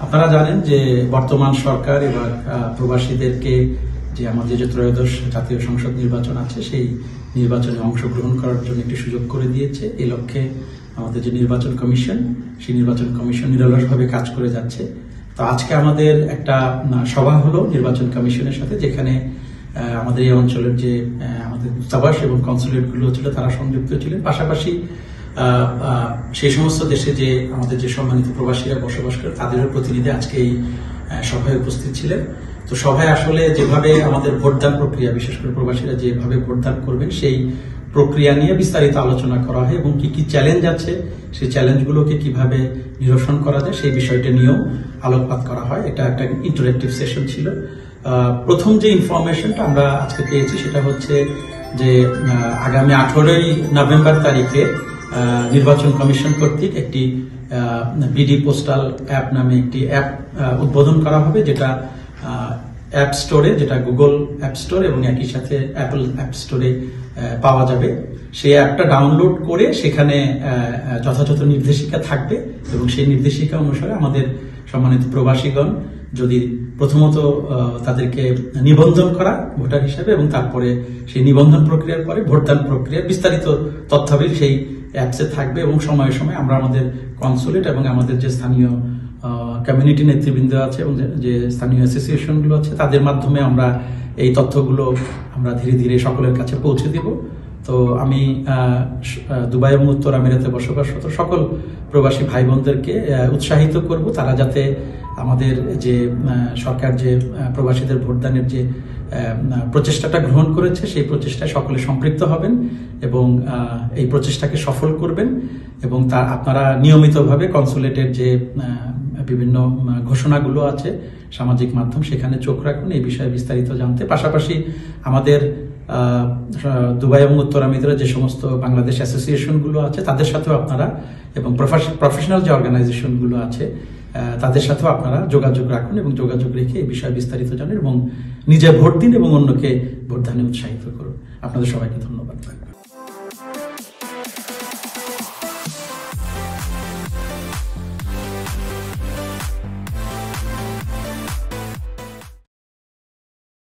আপনারা জানেন যে বর্তমান সরকার এবার প্রবাসীদেরকে যে আমাদের যে ত্রয়োদশ জাতীয় সংসদ নির্বাচন আছে সেই নির্বাচনে অংশগ্রহণ করার জন্য একটি সুযোগ করে দিয়েছে। এই লক্ষ্যে আমাদের যে নির্বাচন কমিশন, সেই নির্বাচন কমিশন নিরলসভাবে কাজ করে যাচ্ছে। তো আজকে আমাদের একটা সভা হলো নির্বাচন কমিশনের সাথে, যেখানে আমাদের এই অঞ্চলের যে আমাদের দূতাবাস এবং কনসুলেট গুলো ছিল তারা সংযুক্ত ছিলেন। পাশাপাশি সেই সমস্ত দেশে যে আমাদের যে সম্মানিত প্রবাসীরা বসবাস করে তাদেরও প্রতিনিধি আজকে এই সভায় উপস্থিত ছিলেন। তো সভায় আসলে যেভাবে আমাদের ভোটদান প্রক্রিয়া, বিশেষ করে প্রবাসীরা যেভাবে ভোটদান করবেন সেই প্রক্রিয়া নিয়ে বিস্তারিত আলোচনা করা হয় এবং কি কি চ্যালেঞ্জ আছে সেই চ্যালেঞ্জগুলোকে কিভাবে নিরসন করা যায় সেই বিষয়টা নিয়েও আলোকপাত করা হয়। এটা একটা ইন্টারেক্টিভ সেশন ছিল। প্রথম যে ইনফরমেশনটা আমরা আজকে পেয়েছি সেটা হচ্ছে যে আগামী 18ই নভেম্বর তারিখে নির্বাচন কমিশন কর্তৃক একটি বিডি পোস্টাল অ্যাপ নামে একটি অ্যাপ উদ্বোধন করা হবে, যেটা অ্যাপ স্টোরে, যেটা গুগল অ্যাপ স্টোর এবং একই সাথে অ্যাপল অ্যাপ স্টোরে পাওয়া যাবে। সেই অ্যাপটা ডাউনলোড করে সেখানে যথাযথ নির্দেশিকা থাকবে এবং সেই নির্দেশিকা অনুসারে আমাদের সম্মানিত প্রবাসীগণ যদি প্রথমত তাদেরকে নিবন্ধন করা ভোটার হিসেবে এবং তারপরে সেই নিবন্ধন প্রক্রিয়ার পরে ভোটদান প্রক্রিয়ার বিস্তারিত তথ্যাবলী সেই অ্যাপসে থাকবে এবং সময়ে সময়ে আমরা আমাদের কনসুলেট এবং আমাদের যে স্থানীয় কমিউনিটি নেতৃবৃন্দ আছে এবং যে স্থানীয় অ্যাসোসিয়েশনগুলো আছে তাদের মাধ্যমে আমরা এই তথ্যগুলো আমরা ধীরে ধীরে সকলের কাছে পৌঁছে দেব। তো আমি দুবাই এবং উত্তর আমিরাতে বসবাসরত সকল প্রবাসী ভাই বোনদেরকে উৎসাহিত করব তারা যাতে আমাদের যে সরকার যে প্রবাসীদের ভোটদানের যে প্রচেষ্টাটা গ্রহণ করেছে সেই প্রচেষ্টায় সকলে সম্পৃক্ত হবেন এবং এই প্রচেষ্টাকে সফল করবেন এবং আপনারা নিয়মিতভাবে কনসুলেটের যে বিভিন্ন ঘোষণাগুলো আছে সামাজিক মাধ্যম সেখানে চোখ রাখুন এই বিষয়ে বিস্তারিত জানতে। পাশাপাশি আমাদের দুবাই এবং উত্তর আমিরাতে যে সমস্ত বাংলাদেশ অ্যাসোসিয়েশনগুলো আছে তাদের সাথেও আপনারা এবং প্রফেশনাল যে অর্গানাইজেশনগুলো আছে তাদের সাথেও আপনারা যোগাযোগ রাখুন এবং যোগাযোগ রেখে এই বিষয়ে বিস্তারিত জানেন এবং নিজে ভোট দিন এবং অন্যকে ভোটদানে উৎসাহিত করুন। আপনাদের সবাইকে ধন্যবাদ।